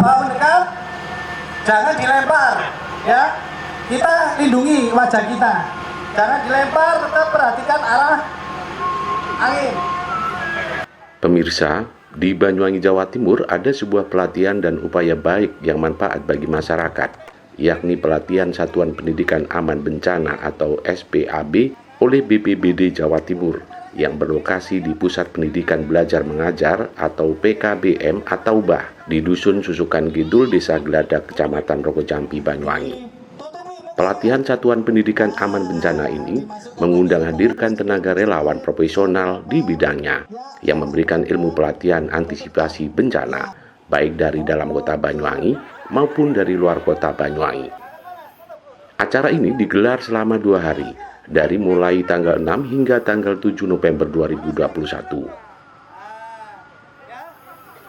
Mau mendekat, jangan dilempar, ya. Kita lindungi wajah kita. Jangan dilempar, tetap perhatikan arah angin. Pemirsa, di Banyuwangi, Jawa Timur ada sebuah pelatihan dan upaya baik yang manfaat bagi masyarakat, yakni pelatihan Satuan Pendidikan Aman Bencana atau SPAB oleh BPBD Jawa Timur yang berlokasi di Pusat Pendidikan Belajar Mengajar atau PKBM atau BAH di Dusun Susukan Kidul, Desa Geladak, Kecamatan Rogojampi, Banyuwangi. Pelatihan Satuan Pendidikan Aman Bencana ini mengundang hadirkan tenaga relawan profesional di bidangnya yang memberikan ilmu pelatihan antisipasi bencana, baik dari dalam kota Banyuwangi maupun dari luar kota Banyuwangi. Acara ini digelar selama 2 hari, dari mulai tanggal 6 hingga tanggal 7 November 2021.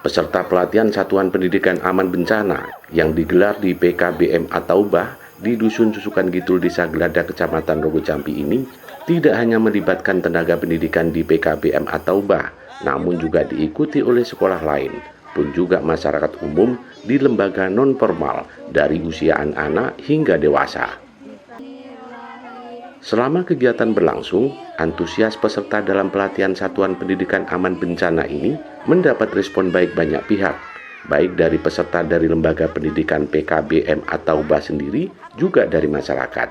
Peserta pelatihan Satuan Pendidikan Aman Bencana yang digelar di PKBM atau BAH di Dusun Susukan Kidul, Desa Geladak, Kecamatan Rogojampi ini tidak hanya melibatkan tenaga pendidikan di PKBM atau BAH, namun juga diikuti oleh sekolah lain, pun juga masyarakat umum di lembaga non-formal dari usia anak-anak hingga dewasa. Selama kegiatan berlangsung, antusias peserta dalam pelatihan Satuan Pendidikan Aman Bencana ini mendapat respon baik banyak pihak, baik dari peserta dari lembaga pendidikan PKBM atau BAH sendiri, juga dari masyarakat.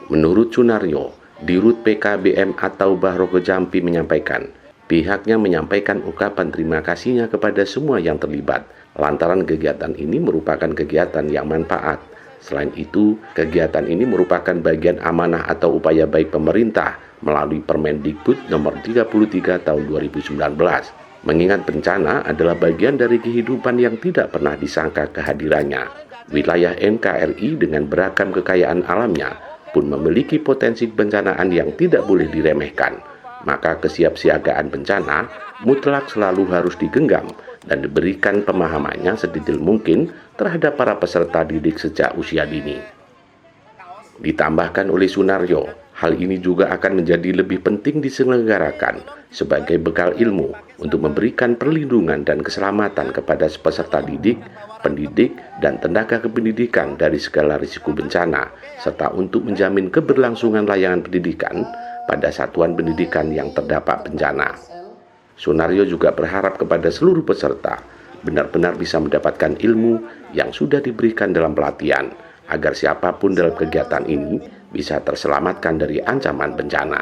Menurut Sunaryo, Dirut PKBM atau BAH Rogojampi menyampaikan, pihaknya menyampaikan ungkapan terima kasihnya kepada semua yang terlibat, lantaran kegiatan ini merupakan kegiatan yang manfaat. Selain itu, kegiatan ini merupakan bagian amanah atau upaya baik pemerintah melalui Permendikbud nomor 33 tahun 2019. Mengingat bencana adalah bagian dari kehidupan yang tidak pernah disangka kehadirannya. Wilayah NKRI dengan beragam kekayaan alamnya pun memiliki potensi kebencanaan yang tidak boleh diremehkan. Maka kesiapsiagaan bencana mutlak selalu harus digenggam dan diberikan pemahamannya sedetail mungkin terhadap para peserta didik sejak usia dini. Ditambahkan oleh Sunaryo, hal ini juga akan menjadi lebih penting diselenggarakan sebagai bekal ilmu untuk memberikan perlindungan dan keselamatan kepada peserta didik, pendidik, dan tenaga kependidikan dari segala risiko bencana, serta untuk menjamin keberlangsungan layanan pendidikan pada satuan pendidikan yang terdampak bencana. Sunaryo juga berharap kepada seluruh peserta benar-benar bisa mendapatkan ilmu yang sudah diberikan dalam pelatihan, agar siapapun dalam kegiatan ini bisa terselamatkan dari ancaman bencana.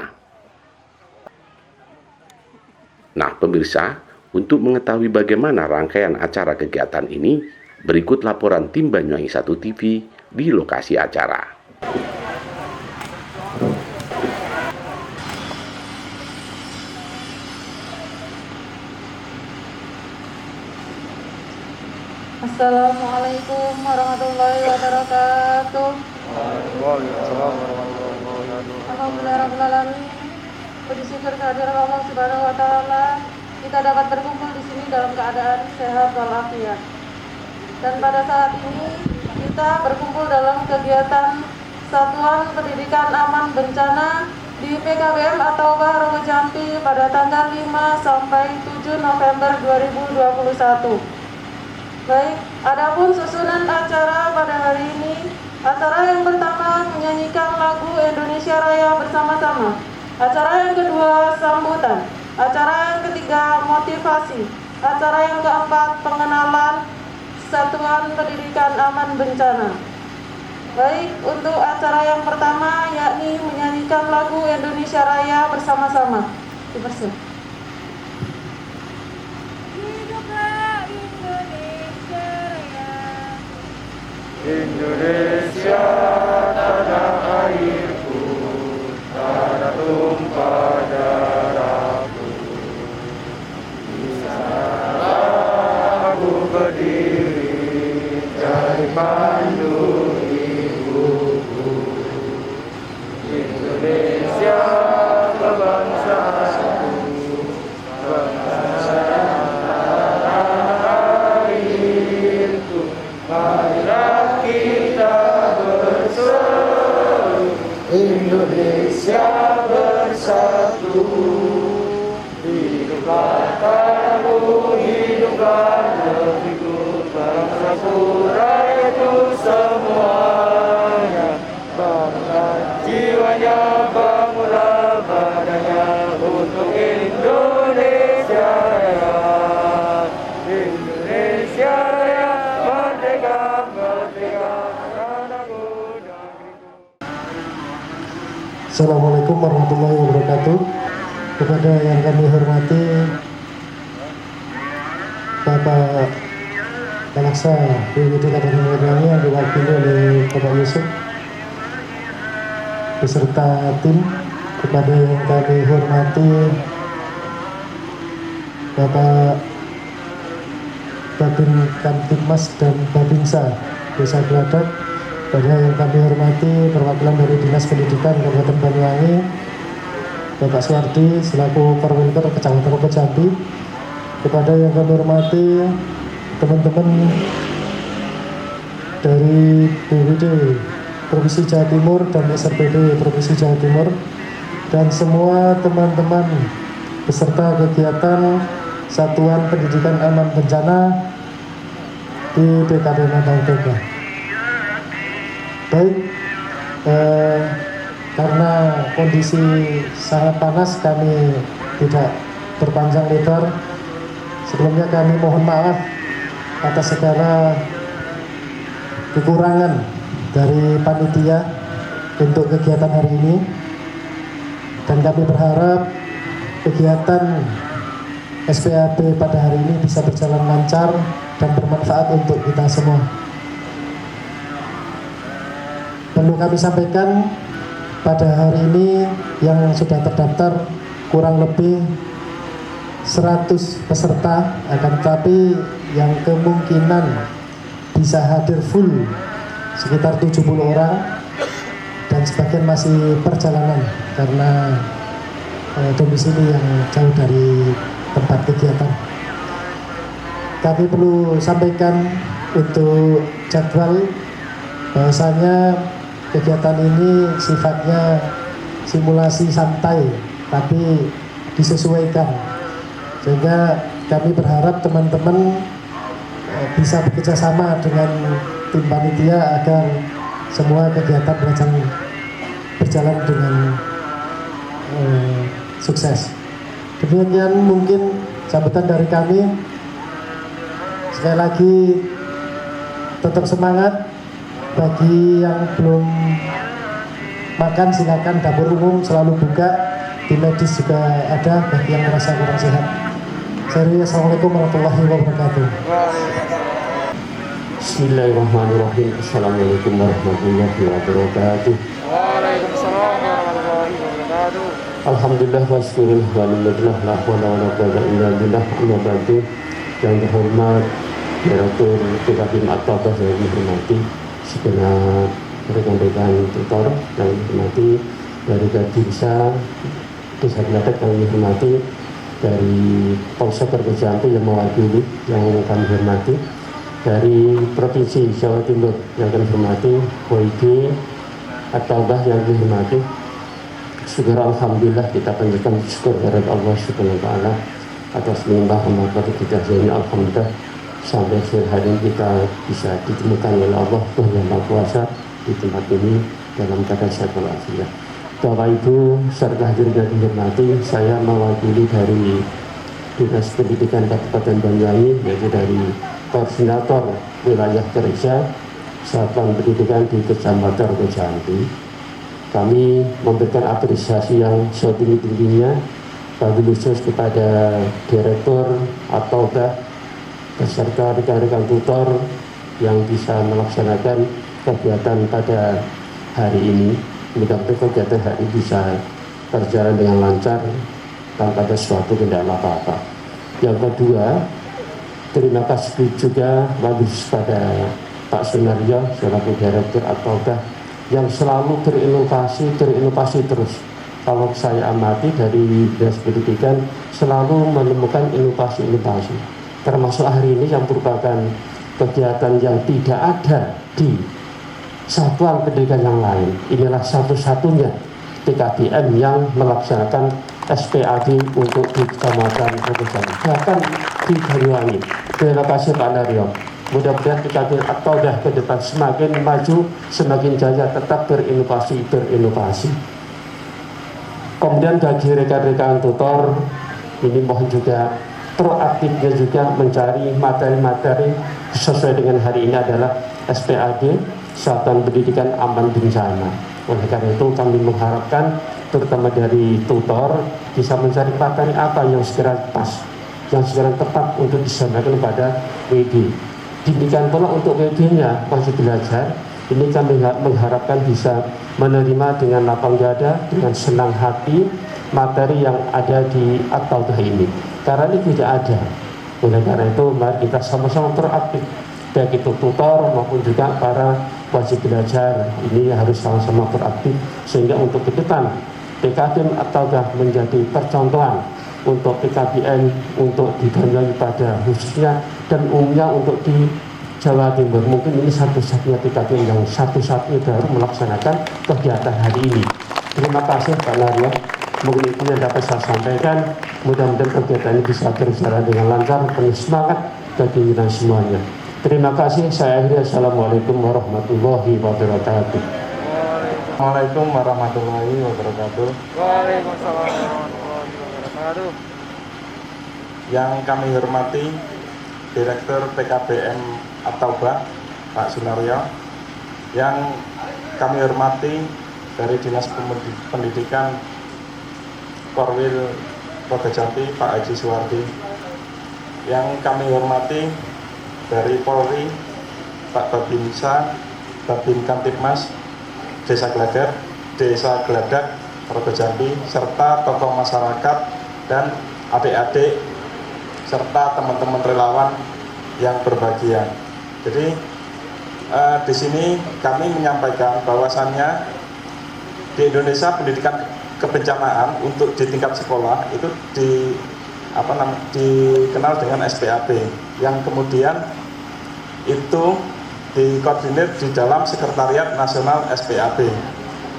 Nah, pemirsa, untuk mengetahui bagaimana rangkaian acara kegiatan ini, berikut laporan tim Banyuwangi 1 TV di lokasi acara. Assalamualaikum warahmatullahi wabarakatuh. Alhamdulillahirrahmanirrahim. Puji syukur kehadiran Allah Subhanahu wa taala, kita dapat berkumpul di sini dalam keadaan sehat walafiat. Dan pada saat ini kita berkumpul dalam kegiatan Satuan Pendidikan Aman Bencana di PKBM atau BAH Rogojampi pada tanggal 5 sampai 7 November 2021. Baik, adapun susunan acara pada hari ini, acara yang pertama menyanyikan lagu Indonesia Raya bersama-sama. Acara yang kedua sambutan. Acara yang ketiga motivasi. Acara yang keempat pengenalan Satuan Pendidikan Aman Bencana. Baik, untuk acara yang pertama yakni menyanyikan lagu Indonesia Raya bersama-sama. Dipersilakan. Indonesia tanah airku, tanah tumpah darahku. Di sana aku berdiri, jadi pandu ibuku. Indonesia kebangsaanku, kebangsaan tanah airku. Marilah kita berseru, Indonesia bersatu. Hiduplah kamu, hidup Tuhan negeriku, bangsa pura itu semuanya. Bangsa jiwanya, bangunlah badannya untuk Indonesia Raya. Indonesia Raya, merdeka, merdeka, tanahku, negeriku. Assalamualaikum warahmatullahi wabarakatuh. Kepada yang kami hormati Bapak Kalaksa BPD Kabupaten Banyuwangi yang diwakili oleh Bapak Yusuf beserta tim, kepada yang kami hormati Bapak Babin Kamtibmas dan Babinsa Desa Geladak, kepada yang kami hormati perwakilan dari Dinas Pendidikan Kabupaten Banyuwangi, Bapak Suwardi selaku Perwilker Kecamatan Jambi, kepada yang kami hormati teman-teman dari BPD Provinsi Jawa Timur dan SRPD Provinsi Jawa Timur, dan semua teman-teman peserta kegiatan Satuan Pendidikan Aman Bencana di PKD Bang Toga. Baik, karena kondisi sangat panas, kami tidak berpanjang lebar. Sebelumnya kami mohon maaf atas segala kekurangan dari panitia untuk kegiatan hari ini, dan kami berharap kegiatan SPAB pada hari ini bisa berjalan lancar dan bermanfaat untuk kita semua. Perlu kami sampaikan, pada hari ini yang sudah terdaftar kurang lebih 100 peserta, akan tetapi yang kemungkinan bisa hadir full sekitar 70 orang, dan sebagian masih perjalanan karena domisili yang jauh dari tempat kegiatan. Kami perlu sampaikan untuk jadwal bahwasanya kegiatan ini sifatnya simulasi santai, tapi disesuaikan, sehingga kami berharap teman-teman bisa bekerja sama dengan tim panitia agar semua kegiatan berjalan dengan sukses. Demikian mungkin sambutan dari kami. Sekali lagi tetap semangat. Bagi yang belum makan, silakan, dapur umum selalu buka, di medis juga ada bagi yang merasa kurang sehat. Assalamualaikum warahmatullahi wabarakatuh. Bismillahirrahmanirrahim. Assalamualaikum warahmatullahi wabarakatuh. Waalaikumsalam warahmatullahi wabarakatuh. Alhamdulillah wa syukurullah wa ni'matillah la hawla wa la quwwata illa billah. Amma ba'du. Yang terhormat Direktur PKB At-Tabah yang dihormati segenap rekan-rekan tutor yang dihormati, dari Babinsa Desa Geladak yang dihormati, dari Polsek Jambi yang mewakili yang kami hormati, dari Provinsi Jawa Timur yang kami hormati, WIG At-Tabah yang dihormati. Syukur alhamdulillah, kita panjatkan syukur kepada Allah Subhanahu wa taala atas limpah rahmat kita ini. Alhamdulillah sampai hari ini kita bisa ditemukan oleh Allah yang Maha Kuasa di tempat ini dalam keadaan sehat walafiat. Bapak Ibu serta hadirin yang dihormati, saya mewakili dari Dinas Pendidikan Kabupaten Banyuwangi, yaitu dari Koordinator Wilayah Kerja Satuan Pendidikan di Kecamatan Jambi. Kami memberikan apresiasi yang setinggi-tingginya bagi khusus kepada Direktur At-Tabah beserta rekan-rekan tutor yang bisa melaksanakan kegiatan pada hari ini. Mudah-mudahan kegiatan hari ini bisa berjalan dengan lancar tanpa ada suatu kendala apa-apa. Yang kedua, terima kasih juga bagi pada Pak Sunaryo selaku Direktur At-Tabah yang selalu berinovasi terus. Kalau saya amati dari Dinas Pendidikan selalu menemukan inovasi-inovasi, termasuk hari ini yang merupakan kegiatan yang tidak ada di satuan pendidikan yang lain. Inilah satu-satunya PKBM yang melaksanakan SPAB untuk di Kecamatan Jambi. Bahkan di Banyuwangi. Terima kasih Pak Naryo. Mudah-mudahan PKB At-Taubah ke depan semakin maju, semakin jaya, tetap berinovasi. Kemudian bagi rekan-rekan tutor, ini mohon juga proaktifnya juga mencari materi-materi sesuai dengan hari ini adalah SPAD, Satuan Pendidikan Aman Bencana. Oleh karena itu kami mengharapkan terutama dari tutor bisa mencari materi apa yang segera pas, yang segera tepat untuk disampaikan kepada WD. Demikian pula untuk WD-nya masih belajar, ini kami mengharapkan bisa menerima dengan lapang dada, dengan senang hati materi yang ada di At-Taubah ini. Karena ini tidak ada. Oleh karena itu mari kita sama-sama proaktif, baik itu tutor maupun juga para wajib belajar. Ini harus sama-sama proaktif sehingga untuk ke depan PKBM At-Taubah menjadi percontohan untuk PKBM untuk di Banyuwangi pada khususnya dan umumnya untuk di Jawa Timur. Mungkin ini satu-satunya PKBM yang satu-satunya baru melaksanakan kegiatan hari ini. Terima kasih Pak Naryo. Mungkin itu yang dapat saya sampaikan. Mudah-mudahan kegiatan ini bisa berjalan dengan lancar, penuh semangat bagi kita semuanya. Terima kasih. Saya akhiri. Assalamualaikum warahmatullahi wabarakatuh. Assalamualaikum warahmatullahi wabarakatuh. Waalaikumsalam warahmatullahi wabarakatuh. Yang kami hormati Direktur PKBM At-Taubah Pak Sunaryo, yang kami hormati dari Dinas Pendidikan Korwil Polda Jambi Pak Haji Suwardi, yang kami hormati dari Polri Pak Babinsa, Babin Kamtipmas Desa Geladak Polda Jambi, serta tokoh masyarakat dan adik-adik serta teman-teman relawan yang berbahagia. Jadi di sini kami menyampaikan bahwasannya di Indonesia pendidikan kebencanaan untuk di tingkat sekolah itu dikenal dengan SPAB, yang kemudian itu dikoordinir di dalam Sekretariat Nasional SPAB.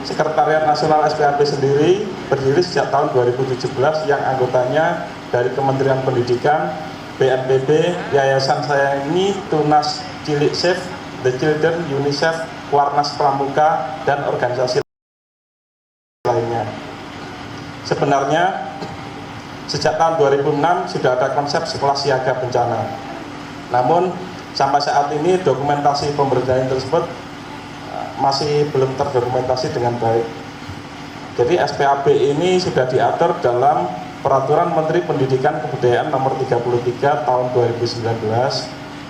Sekretariat Nasional SPAB sendiri berdiri sejak tahun 2017 yang anggotanya dari Kementerian Pendidikan, BNPB, Yayasan Sayangi, Tunas Cilik Safe, The Children, UNICEF, Warnas Pramuka, dan organisasi lainnya. Sebenarnya sejak tahun 2006 sudah ada konsep sekolah siaga bencana. Namun sampai saat ini dokumentasi pemberdayaan tersebut masih belum terdokumentasi dengan baik. Jadi SPAB ini sudah diatur dalam Peraturan Menteri Pendidikan Kebudayaan Nomor 33 Tahun 2019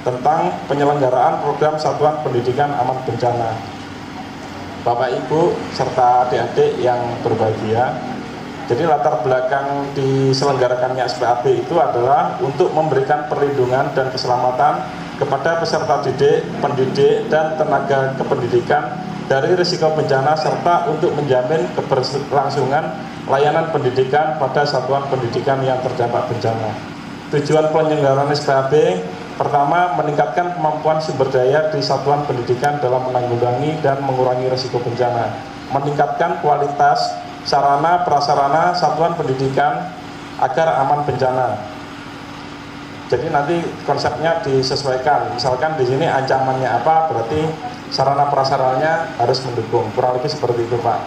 tentang penyelenggaraan program Satuan Pendidikan Aman Bencana. Bapak Ibu serta adik-adik yang berbahagia, jadi latar belakang diselenggarakannya SPAB itu adalah untuk memberikan perlindungan dan keselamatan kepada peserta didik, pendidik, dan tenaga kependidikan dari risiko bencana serta untuk menjamin keberlangsungan layanan pendidikan pada satuan pendidikan yang terdampak bencana. Tujuan penyelenggaraan SPAB pertama, meningkatkan kemampuan sumber daya di satuan pendidikan dalam menanggulangi dan mengurangi risiko bencana, meningkatkan kualitas sarana prasarana satuan pendidikan agar aman bencana. Jadi nanti konsepnya disesuaikan. Misalkan di sini ancamannya apa, berarti sarana prasarananya harus mendukung. Kurang lebih seperti itu, Pak.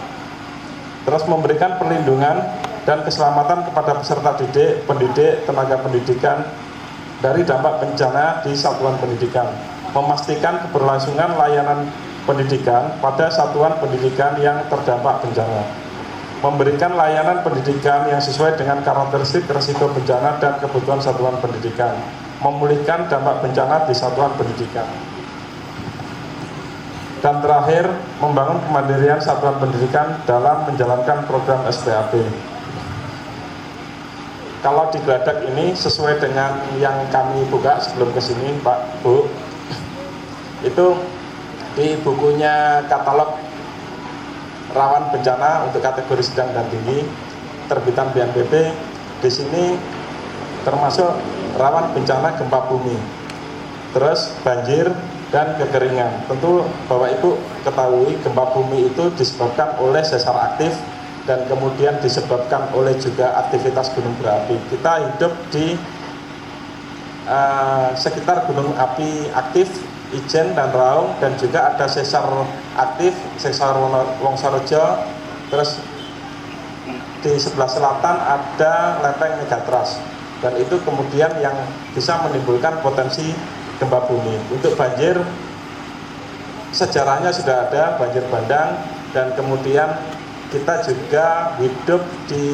Terus memberikan perlindungan dan keselamatan kepada peserta didik, pendidik, tenaga pendidikan dari dampak bencana di satuan pendidikan. Memastikan keberlangsungan layanan pendidikan pada satuan pendidikan yang terdampak bencana. Memberikan layanan pendidikan yang sesuai dengan karakteristik risiko bencana dan kebutuhan satuan pendidikan. Memulihkan dampak bencana di satuan pendidikan. Dan terakhir, membangun kemandirian satuan pendidikan dalam menjalankan program SPAB. Kalau di Geladak ini sesuai dengan yang kami buka sebelum kesini, Pak, Bu, itu di bukunya katalog rawan bencana untuk kategori sedang dan tinggi terbitan BNPB, di sini termasuk rawan bencana gempa bumi, terus banjir dan kekeringan. Tentu Bapak Ibu ketahui gempa bumi itu disebabkan oleh sesar aktif dan kemudian disebabkan oleh juga aktivitas gunung berapi. Kita hidup di sekitar gunung api aktif Ijen dan Raung, dan juga ada sesar aktif, sesar Wongsorejo. Terus di sebelah selatan ada lereng Megatras, dan itu kemudian yang bisa menimbulkan potensi gempa bumi. Untuk banjir, sejarahnya sudah ada banjir bandang, dan kemudian kita juga hidup di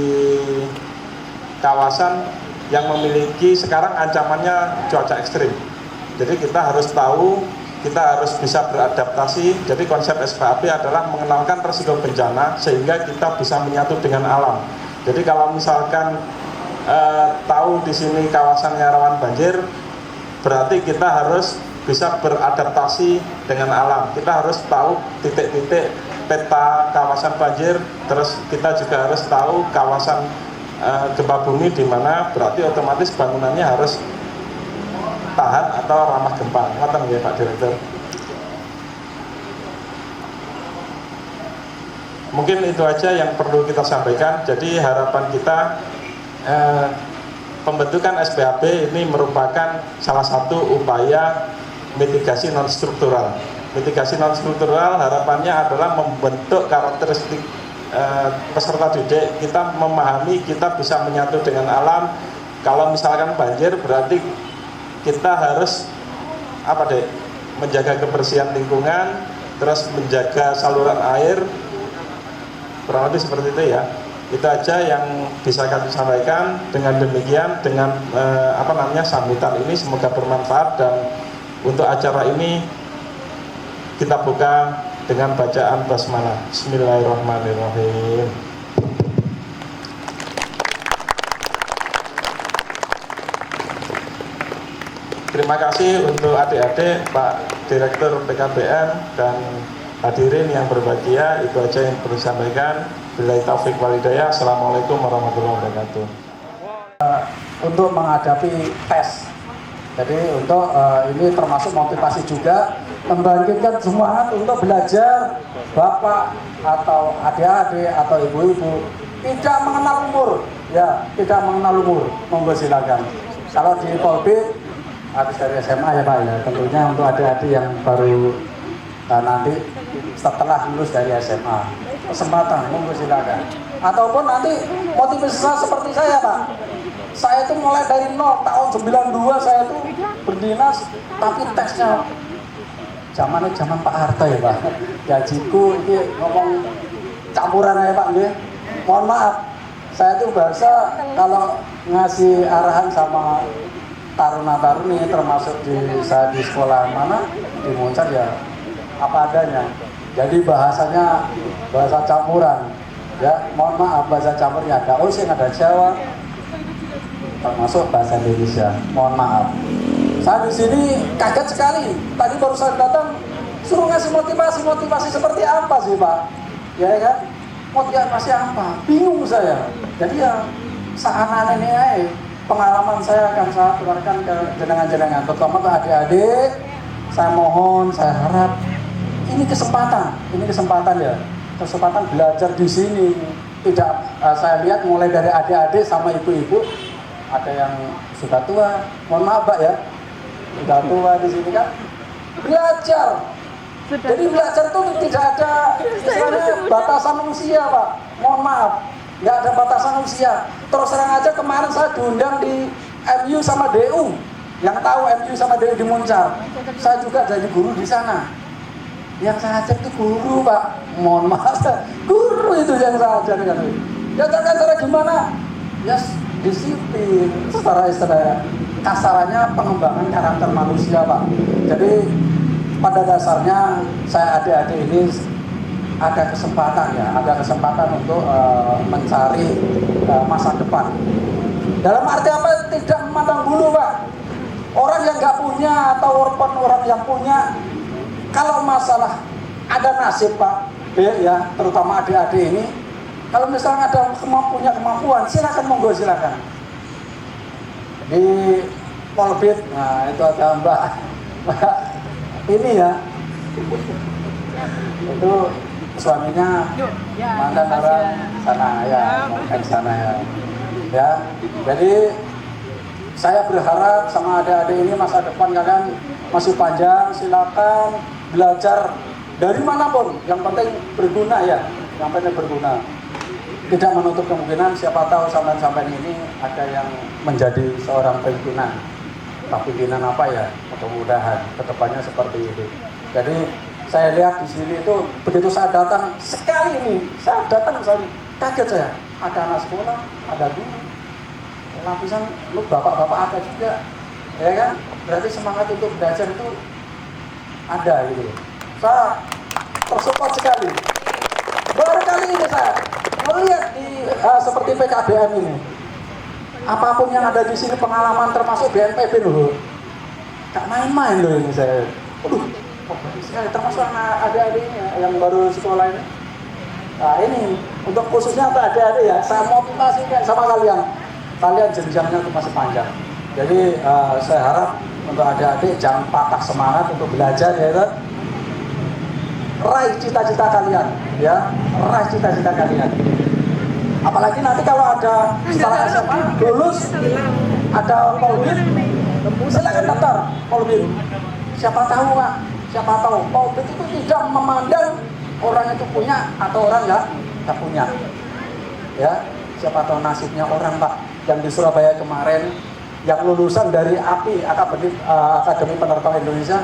kawasan yang memiliki sekarang ancamannya cuaca ekstrim. Jadi kita harus tahu, kita harus bisa beradaptasi. Jadi konsep SPAB adalah mengenalkan risiko bencana sehingga kita bisa menyatu dengan alam. Jadi kalau misalkan tahu di sini kawasannya rawan banjir, berarti kita harus bisa beradaptasi dengan alam. Kita harus tahu titik-titik peta kawasan banjir, terus kita juga harus tahu kawasan gempa bumi di mana, berarti otomatis bangunannya harus tahan atau ramah gempa. Ngoten ya Pak Direktur. Mungkin itu aja yang perlu kita sampaikan. Jadi harapan kita pembentukan SPAB ini merupakan salah satu upaya mitigasi non struktural. Mitigasi non struktural harapannya adalah membentuk karakteristik peserta didik, kita memahami, kita bisa menyatu dengan alam. Kalau misalkan banjir berarti kita harus menjaga kebersihan lingkungan, terus menjaga saluran air, kurang lebih seperti itu ya. Itu aja yang bisa kami sampaikan. Dengan demikian, dengan sambutan ini semoga bermanfaat, dan untuk acara ini kita buka dengan bacaan basmalah. Bismillahirrahmanirrahim. Terima kasih untuk adik-adik, Pak Direktur PKBM, dan hadirin yang berbahagia. Itu aja yang perlu disampaikan. Billahi taufik walhidayah. Assalamualaikum warahmatullahi wabarakatuh. Untuk menghadapi tes, jadi untuk ini termasuk motivasi juga, membangkitkan semangat untuk belajar. Bapak atau adik-adik atau ibu-ibu tidak mengenal umur, ya, tidak mengenal umur, monggo silakan. Kalau di Polbit habis dari SMA ya Pak ya, tentunya untuk adik-adik yang baru nanti setelah lulus dari SMA, kesempatan monggo silakan. Ataupun nanti motivasi seperti saya Pak, saya itu mulai dari nol, tahun 92 saya itu berdinas, tapi teksnya zaman Pak Harto ya Pak, gajiku ini ngomong campuran ya Pak nggih. Mohon maaf, saya itu bahasa kalau ngasih arahan sama taruna-taruni, termasuk saya di sekolah mana di Muncar ya apa adanya. Jadi bahasanya bahasa campuran. Ya, mohon maaf, bahasa campurnya ada Osing, ada Jawa, termasuk bahasa Indonesia. Mohon maaf. Saya di sini kaget sekali. Tadi baru saya datang, suruh ngasih motivasi seperti apa sih Pak? Ya kan? Motivasi apa? Bingung saya. Jadi ya seanak ini aja. Pengalaman saya akan saya tularkan ke jenengan-jenengan, terutama ke adik-adik. Saya mohon, saya harap ini kesempatan ya. Kesempatan belajar di sini. Tidak saya lihat mulai dari adik-adik sama ibu-ibu, ada yang sudah tua. Mohon maaf Pak ya. Sudah tua di sini kan belajar. Jadi belajar itu tidak ada istilahnya batasan usia Pak. Mohon maaf, nggak ada batasan usia. Terus terang aja kemarin saya diundang di MU sama DU. Yang tahu MU sama DU di Muncar. Saya juga jadi guru di sana. Yang saya ajak itu guru Pak. Mohon maaf, guru itu yang saya ajak. Ya cara gimana? Ya disiplin secara istilah kasarannya pengembangan karakter manusia Pak. Jadi pada dasarnya saya adik-adik ini ada kesempatan untuk mencari masa depan. Dalam arti apa? Tidak memandang bulu Pak. Orang yang nggak punya atau orang yang punya, kalau masalah ada nasib Pak, ya terutama adik-adik ini, kalau misalnya ada punya kemampuan, silakan monggo silakan. Di Polbit, nah itu ada Mbak ini ya, itu suaminya mantan orang sana ya, mungkin sana ya. Ya, jadi saya berharap sama adik-adik ini masa depan kalian masih panjang, silakan belajar dari manapun, yang penting berguna ya, yang penting berguna. Tidak menutup kemungkinan siapa tahu sampai ini ada yang menjadi seorang pimpinan. Tapi pimpinan apa ya? Mudah-mudahan kedepannya seperti itu. Jadi saya lihat di sini itu begitu saya datang sekali ini, saya datang sekali kaget saya. Ada anak sekolah, ada guru, lapisan lu bapak-bapak ada juga, ya kan? Berarti semangat untuk belajar itu ada gitu. Saya tersupport sekali. Baru kali ini saya melihat di seperti PKBM ini. Apapun yang ada di sini pengalaman termasuk BNPB loh. Gak main-main loh ini saya. Aduh, bagus sekali termasuk anak adik-adiknya yang baru sekolah ini. Nah ini untuk khususnya untuk adik-adik ya, saya motivasikan sama kalian. Kalian jenjangnya itu masih panjang. Jadi saya harap untuk adik-adik jangan patah semangat untuk belajar ya kan. Raih cita-cita kalian ya, raih cita-cita kalian. Apalagi nanti kalau ada setelah SMA lulus ada Polbin, silakan daftar Polbin. Siapa tahu Pak, siapa tahu Polbin itu tidak memandang orang itu punya atau orang nggak punya. Ya, siapa tahu nasibnya orang Pak yang di Surabaya kemarin yang lulusan dari API Akademi Penerbangan Indonesia,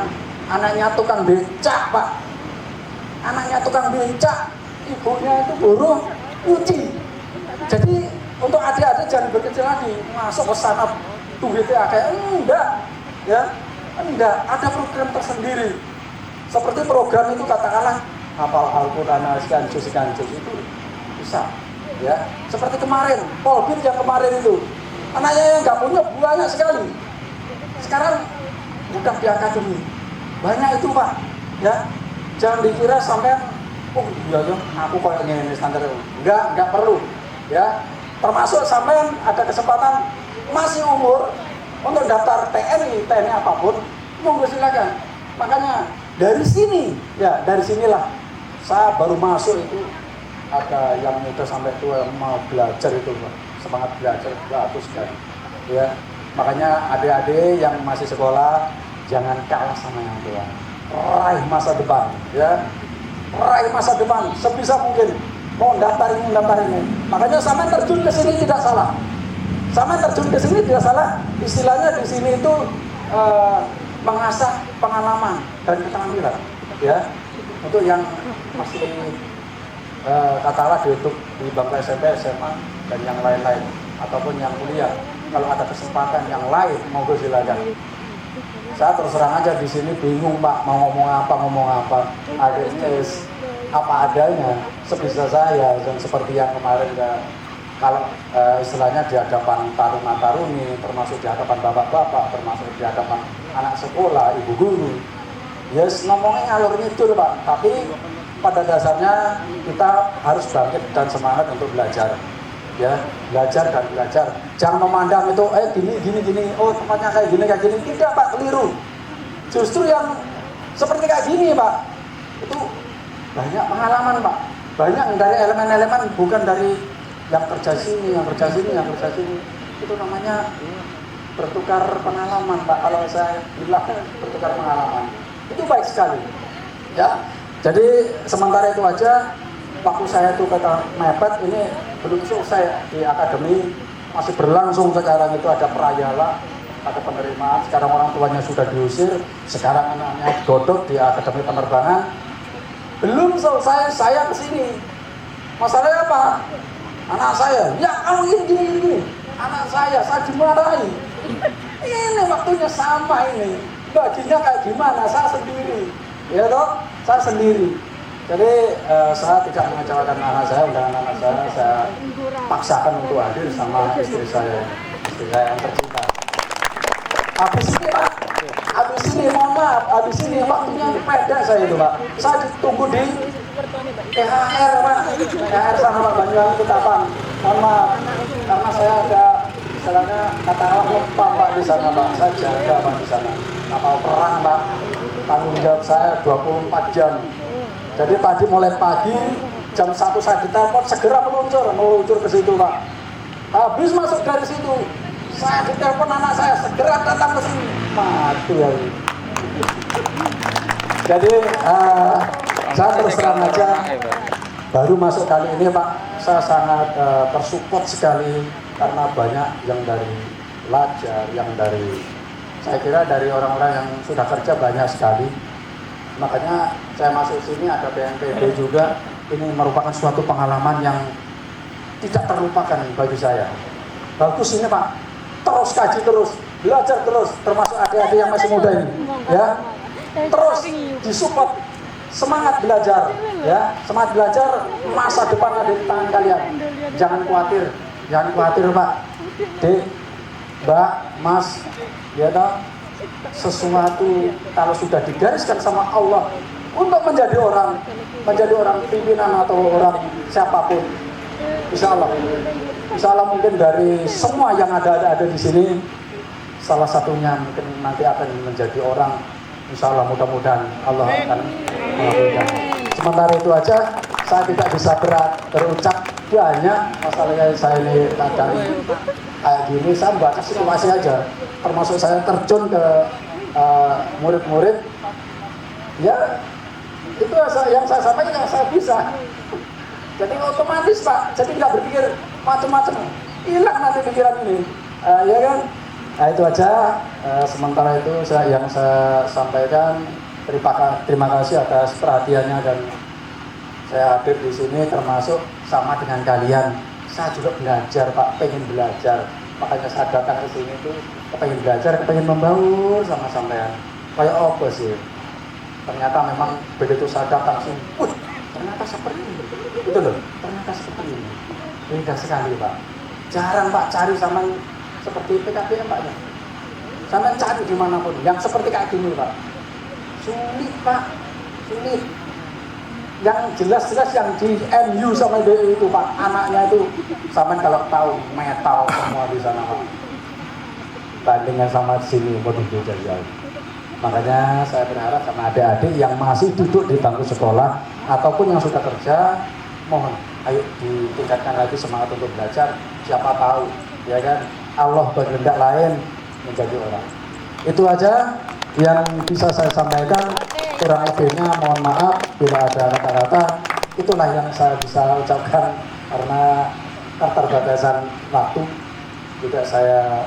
anaknya tukang becak Pak, anaknya tukang becak, ibunya itu buruh nyuci. Jadi untuk adik-adik jangan berkecil lagi masuk ke sana duitnya kayak enggak ya, enggak, ada program tersendiri seperti program itu katakanlah hafal Al-Quran sekian juz itu bisa ya, seperti kemarin Polbin yang kemarin itu anaknya yang nggak punya banyak sekali, sekarang bukan di akademi banyak itu Pak ya, jangan dikira sampai oh iya ya aku kayak ini standar, enggak perlu ya, termasuk sampai ada kesempatan masih umur untuk daftar TNI apapun, monggo silakan. Makanya dari sini ya, dari sinilah saya baru masuk itu ada yang udah sampai tua mau belajar itu Pak. Semangat belajar bagus sekali ya. Makanya adik-adik yang masih sekolah jangan kalah sama yang tua, raih masa depan ya, raih masa depan sebisa mungkin. Mau daftar ini. Makanya sama terjun ke sini tidak salah. Sama terjun ke sini tidak salah. Istilahnya di sini itu mengasah pengalaman dan keterampilan. Ya, untuk yang masih katakanlah di bangku SMP, SMA dan yang lain-lain ataupun yang kuliah. Kalau ada kesempatan yang lain, monggo silakan. Saya terus terang aja di sini bingung Pak mau ngomong apa. Akhirnya apa adanya sebisa saya dan seperti yang kemarin ya, kalau istilahnya di hadapan taruna-taruni, termasuk di hadapan bapak-bapak, termasuk di hadapan anak sekolah, ibu guru, yes ngomongnya ngalur ngidul Pak, tapi pada dasarnya kita harus bangkit dan semangat untuk belajar ya, belajar dan belajar, jangan memandang itu gini, oh tempatnya kayak gini, tidak Pak, keliru. Justru yang seperti kayak gini Pak, itu banyak pengalaman Pak, banyak dari elemen-elemen, bukan dari yang kerja sini, itu namanya bertukar pengalaman Pak. Kalau saya bilang bertukar pengalaman itu baik sekali ya. Jadi sementara itu aja, waktu saya itu kata mepet ini belum selesai di akademi, masih berlangsung sekarang itu ada perayaan, ada penerimaan, sekarang orang tuanya sudah diusir, sekarang anaknya godok di Akademi Penerbangan. Belum selesai saya kesini. Masalahnya apa? Anak saya, ya kamu gini. Anak saya dimarahi. Ini waktunya sama ini. Baginya kayak gimana? Saya sendiri. Ya toh? Saya sendiri. Jadi saya tidak mengecewakan anak saya, undangan anak saya paksakan untuk hadir sama istri saya yang tercinta. Habis ini Pak, habis ini waktunya pendek saya itu Pak. Saya ditunggu di THR Pak, THR sana Pak Banyuwangi Ketapang. Mohon maaf, karena saya ada istilahnya katakanlah lupa Pak di sana Pak. Saya jaga Pak di sana. Kapal perang Pak, tanggung jawab saya 24 jam. Jadi tadi mulai pagi jam 1 saya ditelepon segera meluncur ke situ Pak. Habis masuk dari situ Saya ditelepon anak saya segera datang ke sini. Mati ya. Jadi saya terus terang aja, baru masuk kali ini Pak, saya sangat tersupport sekali karena banyak yang dari pelajar, yang dari, saya kira dari orang-orang yang sudah kerja banyak sekali. Makanya saya masuk sini ada BNPB juga. Ini merupakan suatu pengalaman yang tidak terlupakan bagi saya. Bagus ini Pak, terus kaji terus, belajar terus, termasuk adik-adik yang masih muda ini, ya. Terus disupport, semangat belajar, ya, semangat belajar, masa depan ada di tangan kalian. Jangan khawatir Pak, Dek, Mbak, Mas, ya toh, sesuatu kalau sudah digariskan sama Allah untuk menjadi orang pimpinan atau orang siapapun, insya Allah mungkin dari semua yang ada di sini, salah satunya mungkin nanti akan menjadi orang, insya Allah, mudah-mudahan Allah akan mengabulkan. Sementara itu aja, saya tidak bisa berucap banyak, masalahnya saya ini kadang kayak gini, saya membaca situasi aja, termasuk saya terjun ke murid-murid, ya itu yang saya sampaikan yang saya bisa. Jadi otomatis Pak, jadi nggak berpikir macam-macam, hilang nanti pikiran ini, ya kan? Nah itu aja. Sementara itu yang saya sampaikan, terima kasih atas perhatiannya, dan saya hadir di sini termasuk sama dengan kalian. Saya juga belajar Pak, pengen belajar, makanya saya datang ke sini tuh pengen belajar, pengen membaur sama sampean. Kayak apa sih? Ternyata memang begitu saya datang sini, ternyata seperti ini. Itu loh, ternyata seperti ini. Beda sekali Pak. Jarang Pak cari sama seperti PKBM Pak. Sampai cari dimanapun yang seperti kayak gini Pak. Sulit Pak, sulit. Yang jelas-jelas yang di MU sama DI itu Pak, anaknya itu sampai kalau tahu metal semua di sana Pak. Bandingnya sama sini waduh beda jauh. Makanya saya berharap sama adik-adik yang masih duduk di bangku sekolah ataupun yang sudah kerja, mohon ayo ditingkatkan lagi semangat untuk belajar. Siapa tahu, ya kan, Allah berkehendak lain menjadi orang. Itu aja yang bisa saya sampaikan. Kurang lebihnya mohon maaf bila ada kata-kata. Itulah yang saya bisa ucapkan karena keterbatasan waktu. Juga saya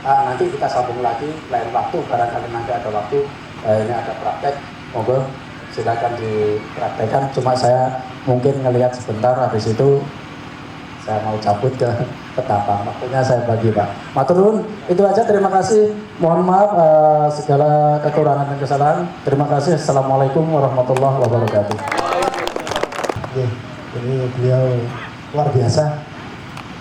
nanti kita sambung lagi lain waktu, barangkali nanti ada waktu. Ini ada praktek, monggo silakan dipraktekkan. Cuma saya mungkin ngelihat sebentar, habis itu saya mau cabut ke Ketapang. Waktunya saya bagi Pak. Matur nuwun, itu aja. Terima kasih. Mohon maaf segala kekurangan dan kesalahan. Terima kasih. Assalamualaikum warahmatullahi wabarakatuh. Ini beliau luar biasa.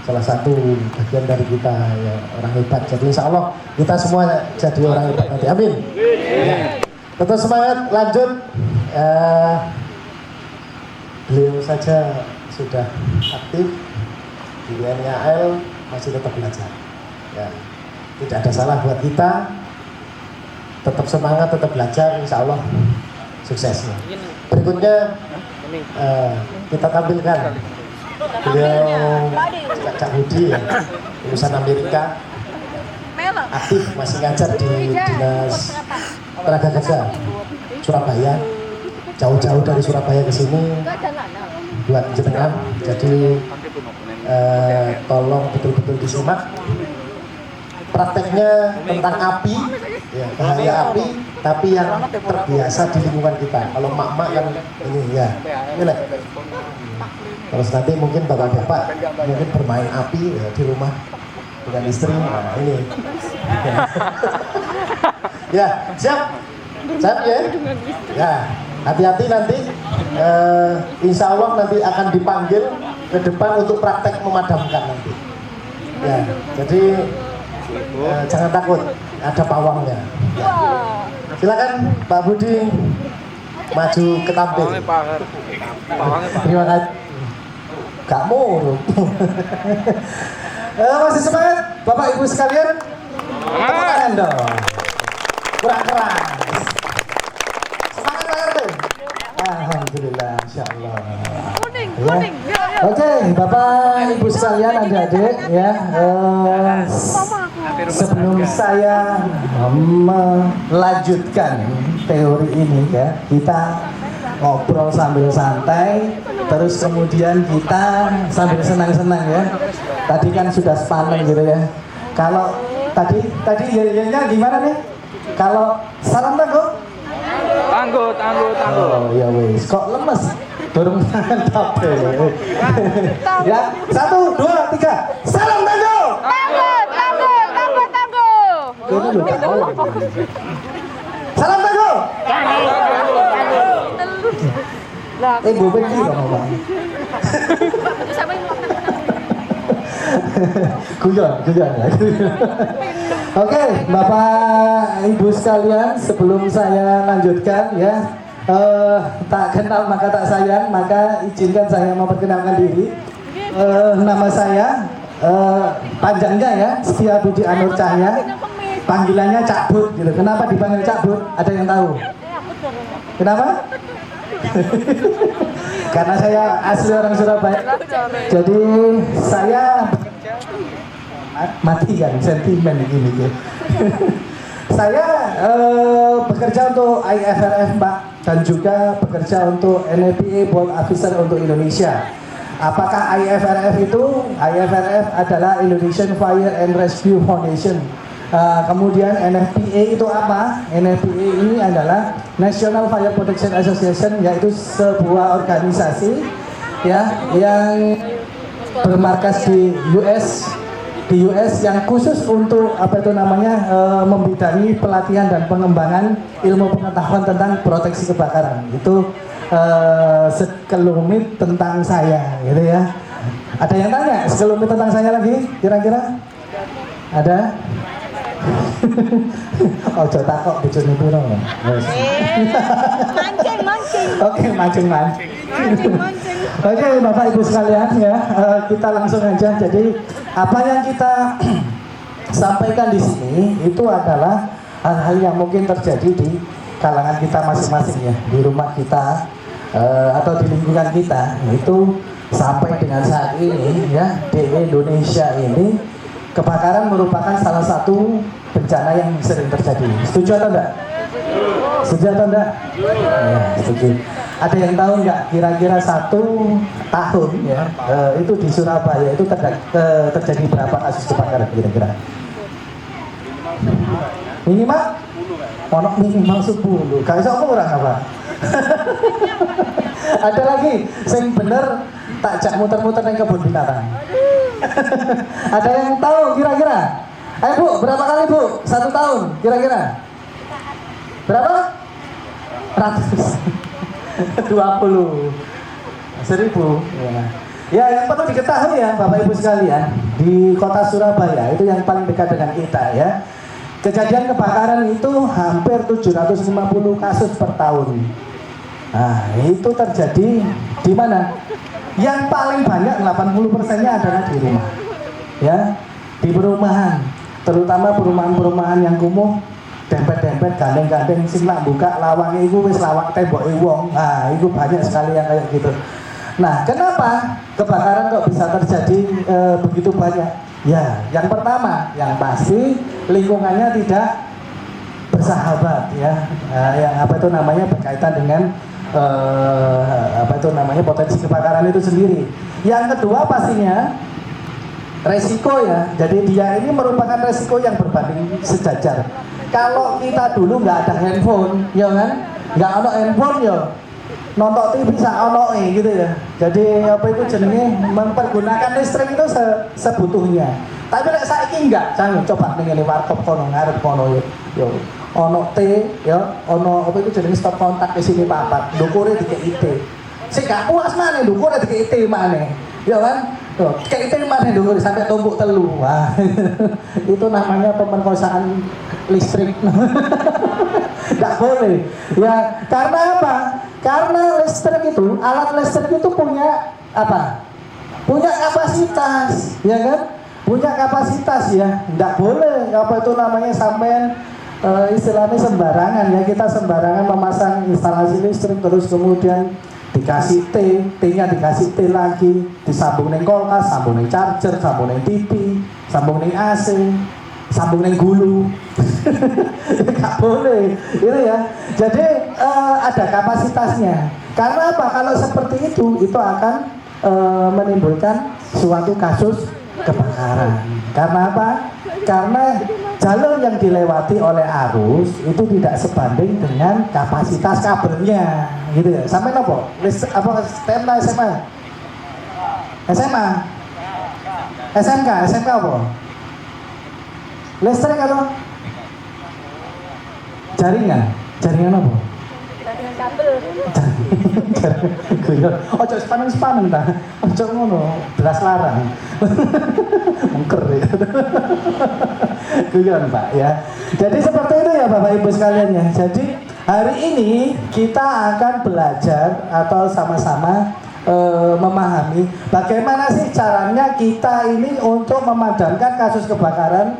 Salah satu bagian dari kita, ya, orang hebat. Jadi insya Allah kita semua jadi orang hebat nanti. Amin. Ya. Tetap semangat, lanjut. Beliau saja sudah aktif di WNIAL, masih tetap belajar. Ya. Tidak ada salah buat kita. Tetap semangat, tetap belajar. Insya Allah suksesnya. Berikutnya kita tampilkan beliau Cak Budi, ya, lulusan Amerika, aktif masih ngajar di Dinas Tenaga Kerja Surabaya, jauh-jauh dari Surabaya ke sini buat jenengan. Jadi tolong betul-betul disimak prakteknya tentang api, ya, bahaya api, tapi yang terbiasa di lingkungan kita. Kalau mak-mak kan ini ya, ini lah. Terus nanti mungkin bapak-bapak mungkin bermain api ya, di rumah dengan istri. Nah, ini. Ya, siap ya. Ya, hati-hati nanti. Insya Allah nanti akan dipanggil ke depan untuk praktek memadamkan nanti. Ya, jadi jangan takut, ada pawangnya. Ya. Silakan Pak Budi maju ke tampil. Terima kasih. Gak muruk. Masih semangat Bapak Ibu sekalian? Tepuk tangan dong. Kurang keras. Semangat Pak RT. Alhamdulillah, Insya Allah. Ya. Oke, Bapak Ibu sekalian, adik-adik, ya. Sebelum saya melanjutkan teori ini, ya, kita ngobrol sambil santai, terus kemudian kita sambil senang-senang, ya. Tadi kan sudah sepanen gitu ya. Kalau tadi ya gimana nih? Kalau salam tangguh? Tangguh. Oh iya wis, kok lemes? Dorong tangan tapi. Ya, 1, 2, 3. Salam tangguh. Ini lho, Kak. Salam tangguh. Bu Becky dong ngomong. Guyon ya. Oke, Bapak Ibu sekalian, sebelum saya lanjutkan ya, tak kenal maka tak sayang, maka izinkan saya memperkenalkan diri. Nama saya panjangnya ya, Setia Budi Anur Cahya, panggilannya Cak Bud gitu. Kenapa dipanggil Cak Bud? Ada yang tahu? Kenapa? Karena saya asli orang Surabaya, jadi saya mati kan sentimen gini. Saya bekerja untuk IFRF Pak, dan juga bekerja untuk NFPA Board Officer untuk Indonesia. Apakah IFRF itu? IFRF adalah Indonesian Fire and Rescue Foundation. Kemudian NFPA itu apa? NFPA ini adalah National Fire Protection Association, yaitu sebuah organisasi ya yang bermarkas di US yang khusus untuk membidangi pelatihan dan pengembangan ilmu pengetahuan tentang proteksi kebakaran. Itu sekelumit tentang saya, gitu ya. Ada yang tanya sekelumit tentang saya lagi? Kira-kira ada? Ojo takok bojone piro. Mancing. Oke, mancing. Oke, Bapak Ibu sekalian ya, kita langsung aja. Jadi apa yang kita sampaikan di sini itu adalah hal-hal yang mungkin terjadi di kalangan kita masing-masing ya, di rumah kita atau di lingkungan kita. Itu sampai dengan saat ini ya, di Indonesia ini kebakaran merupakan salah satu bencana yang sering terjadi. Setuju atau enggak? Setuju atau enggak? Ya, setuju. Ada yang tahu enggak kira-kira 1 tahun ya itu di Surabaya itu terjadi berapa kasus kebakaran kira-kira? Minimal? Minimal 10. Gak iso kurang apa? Ada lagi sing bener tak jak muter-muter yang kebun binatang. Ada yang tahu kira-kira? Ayo Bu, berapa kali Bu? 1 tahun kira-kira? Berapa? 120 1000 ya. Yang perlu diketahui ya Bapak Ibu sekalian, di kota Surabaya itu yang paling dekat dengan kita ya, kejadian kebakaran itu hampir 750 kasus per tahun. Nah itu terjadi di mana? Yang paling banyak 80%-nya adalah di rumah ya, di perumahan, terutama perumahan-perumahan yang kumuh, dempet-dempet, gandeng-gandeng, sing lak buka lawangnya itu wis lawang tembok wong. Nah, itu banyak sekali yang kayak gitu. Nah, kenapa kebakaran kok bisa terjadi begitu banyak? Ya, yang pertama, yang pasti lingkungannya tidak bersahabat ya. Yang berkaitan dengan potensi kebakaran itu sendiri. Yang kedua pastinya resiko ya. Jadi dia ini merupakan resiko yang berbanding sejajar. Kalau kita dulu nggak ada handphone, ya kan? Nggak ada handphone ya, nonton TV bisa ono gitu ya. Jadi mempergunakan listrik itu sebutuhnya. Tapi nek saiki enggak, jangan coba ning warkop kono ngarep kono yo. Ono T ya, ono stop kontak di sini papat, ndukure dikei T. Sing gak puas maneh ndukure dikei T maneh. Ya kan? Tuh, kayak itu mana dulu sampai tumbuk telu. Wah, itu namanya pemerkosaan listrik. Nggak boleh. Ya, karena apa? Karena listrik itu, alat listrik itu punya apa? Punya kapasitas, ya kan? Punya kapasitas ya. Nggak boleh sampean istilahnya sembarangan ya, kita sembarangan memasang instalasi listrik terus kemudian dikasih T-nya dikasih T lagi, disambung neng kulkas, sambung neng charger, sambung neng TV, sambung neng AC, sambung neng gulu. Nggak boleh itu ya. Jadi ada kapasitasnya. Karena apa? Kalau seperti itu akan menimbulkan suatu kasus kebakaran. Karena apa? Karena jalur yang dilewati oleh arus itu tidak sebanding dengan kapasitas kabelnya, gitu ya. Sampai nopo? Apa STM SMA? SMA? SMK? SMK apa? Listrik atau jaringan? Jaringan apa? Jaringan kabel. Guyon. Ojo sepaneng ta. Ojo ngono, belas larang. Mungker ya. Guyon, Pak ya. Jadi seperti itu ya Bapak Ibu sekalian ya. Jadi hari ini kita akan belajar atau sama-sama memahami bagaimana sih caranya kita ini untuk memadamkan kasus kebakaran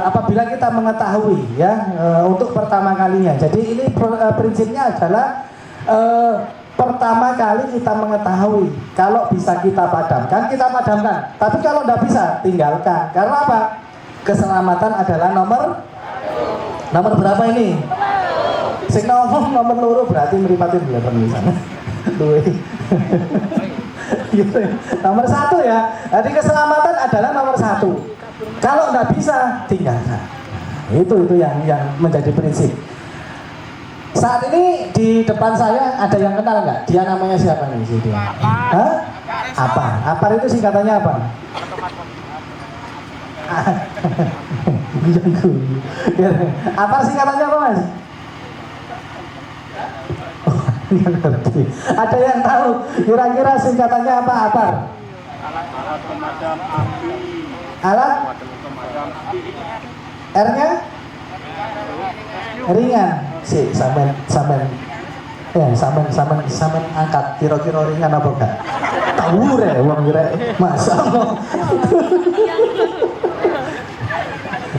apabila kita mengetahui ya untuk pertama kalinya. Jadi ini prinsipnya adalah pertama kali kita mengetahui kalau bisa kita padamkan, kita padamkan. Tapi kalau tidak bisa, tinggalkan. Karena apa? Keselamatan adalah nomor berapa ini? Sing nomor loro berarti meripatin delapan di sana. Nomor 1 ya. Jadi keselamatan adalah nomor 1. Kalau nggak bisa, tinggalkan. Itu yang menjadi prinsip. Saat ini di depan saya ada yang kenal nggak? Dia namanya siapa nih? Dia? Hah? Apar itu singkatannya apa? Apar singkatannya apa Mas? Ada yang tahu kira-kira singkatannya apa Apar? Alat pemadam api. Alat? R-nya? Ringan. Si, sampean angkat kira-kira ringan apa enggak? Tahu re wong kira masa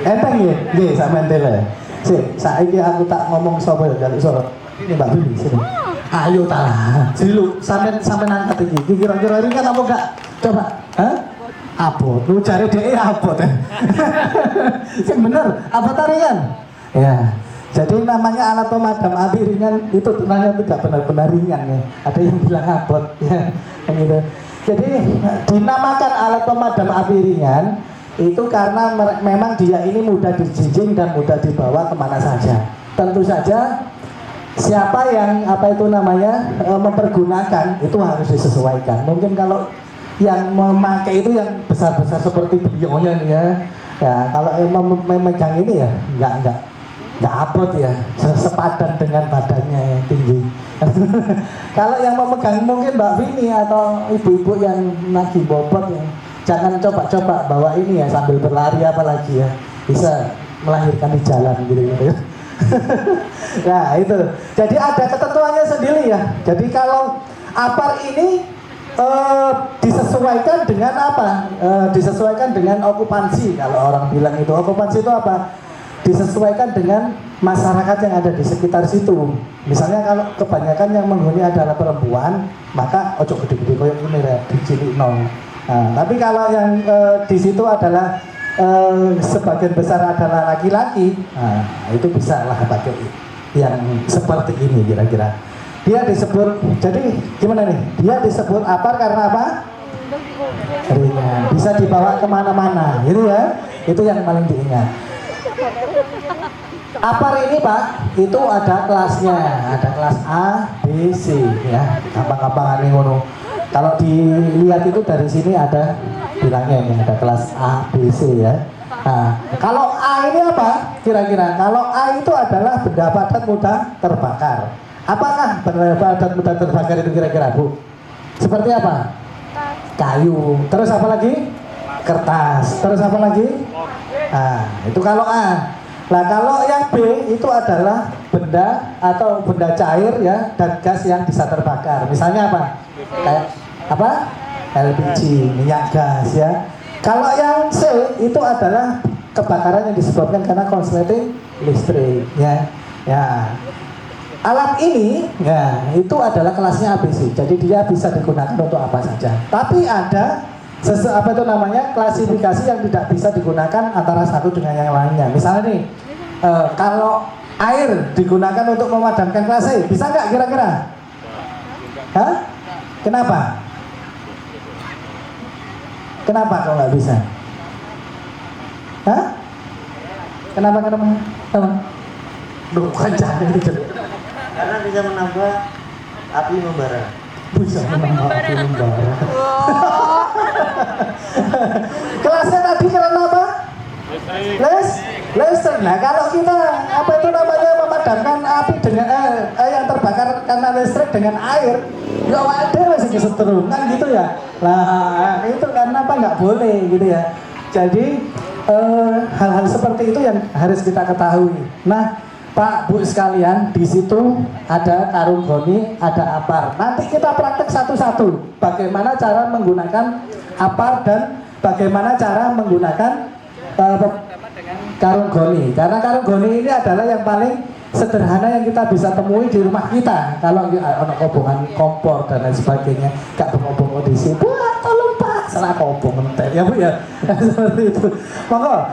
enteng ya? Nggih, sampean tele. Si, saiki aku tak ngomong sapa ya jaluk sorot. Ini Mbak Billy sini. Ayo ta. Jilu, sampean angkat iki. Kira-kira ringan apa enggak? Coba. Hah? Abot. Lu cari dhek abot. Sing bener, abot ringan. Ya. Jadi namanya alat pemadam api ringan itu ternyata tidak benar-benar ringan ya. Ada yang bilang abot ya, gitu. Jadi dinamakan alat pemadam api ringan itu karena memang dia ini mudah dijinjing dan mudah dibawa kemana saja. Tentu saja siapa yang mempergunakan itu harus disesuaikan. Mungkin kalau yang memakai itu yang besar-besar seperti beliaunya nih ya. Ya kalau yang memegang ini ya enggak abot ya, sepadan dengan badannya yang tinggi. Kalau yang memegang mungkin Mbak Vini atau ibu-ibu yang lagi bobot ya, jangan coba-coba bawa ini ya sambil berlari apalagi ya, bisa melahirkan di jalan gitu ya. Nah itu, jadi ada ketentuannya sendiri ya. Jadi kalau apar ini disesuaikan dengan apa? Disesuaikan dengan okupansi. Kalau orang bilang itu okupansi itu apa? Disesuaikan dengan masyarakat yang ada di sekitar situ. Misalnya kalau kebanyakan yang menghuni adalah perempuan, maka ojo gede-gede koyo ini ya, dicilik nol. Nah, tapi kalau yang di situ adalah sebagian besar adalah laki-laki, nah, itu bisa lah pakai yang seperti ini kira-kira. Dia disebut, jadi gimana nih? Dia disebut apar karena apa? Ringan, bisa dibawa kemana-mana, gitu ya. Itu yang paling diingat. Apar ini Pak, itu ada kelasnya, ada kelas A, B, C ya, gampang-gampang ngono. Kalau dilihat itu dari sini ada bilangnya ini ada kelas A, B, C ya. Nah, kalau A ini apa? Kira-kira kalau A itu adalah benda padat mudah terbakar. Apakah benda padat mudah terbakar itu kira-kira Bu? Seperti apa? Kayu. Terus apa lagi? Kertas. Terus apa lagi? Nah, itu kalau A. Nah, kalau yang B itu adalah benda atau benda cair ya dan gas yang bisa terbakar. Misalnya apa? Kayak apa? LPG, minyak gas ya. Kalau yang C itu adalah kebakaran yang disebabkan karena konsleting listrik ya. Ya. Alat ini ya itu adalah kelasnya ABC. Jadi dia bisa digunakan untuk apa saja. Tapi ada klasifikasi yang tidak bisa digunakan antara satu dengan yang lainnya. Misalnya nih, kalau air digunakan untuk memadamkan kelas A, bisa nggak kira-kira? Hah? Kenapa? Kenapa kok nggak bisa? Hah? Kenapa? Bukan jangan gitu. Karena bisa menambah api membara. Bisa menambah api membara. Kelasnya tadi kenapa? Listrik. Nah kalau kita memadamkan api dengan yang terbakar karena listrik dengan air, ya wadah masih kesetrum kan gitu ya. Nah itu karena nggak boleh gitu ya. Jadi hal-hal seperti itu yang harus kita ketahui. Nah Pak Bu sekalian, di situ ada karung goni, ada apar. Nanti kita praktek satu-satu bagaimana cara menggunakan apar dan bagaimana cara menggunakan karung goni. Karena karung goni ini adalah yang paling sederhana yang kita bisa temui di rumah kita. Kalau ada kobongan kompor dan lain sebagainya, gak bengong-bengong di situ. Wah, tolong Pak, salah kobong entek ya Bu ya. Seperti itu. Monggo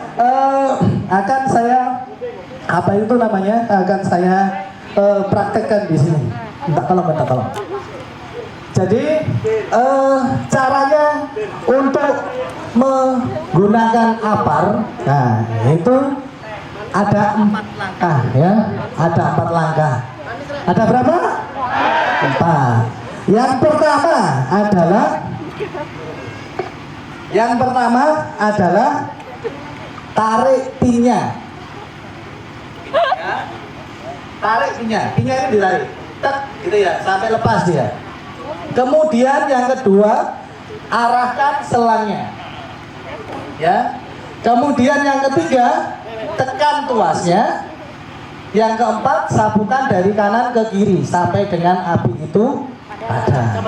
akan saya akan saya praktekkan di sini. Minta tolong. Jadi caranya untuk menggunakan apar, nah itu ada 4 langkah ya, ada 4 langkah. Ada berapa? 4. Yang pertama adalah tarik pinya. Ya. Tarik pinya ini ditarik, tek gitu ya, sampai lepas dia. Kemudian yang kedua, arahkan selangnya. Ya. Kemudian yang ketiga, tekan tuasnya. Yang keempat, sapukan dari kanan ke kiri sampai dengan api itu padam.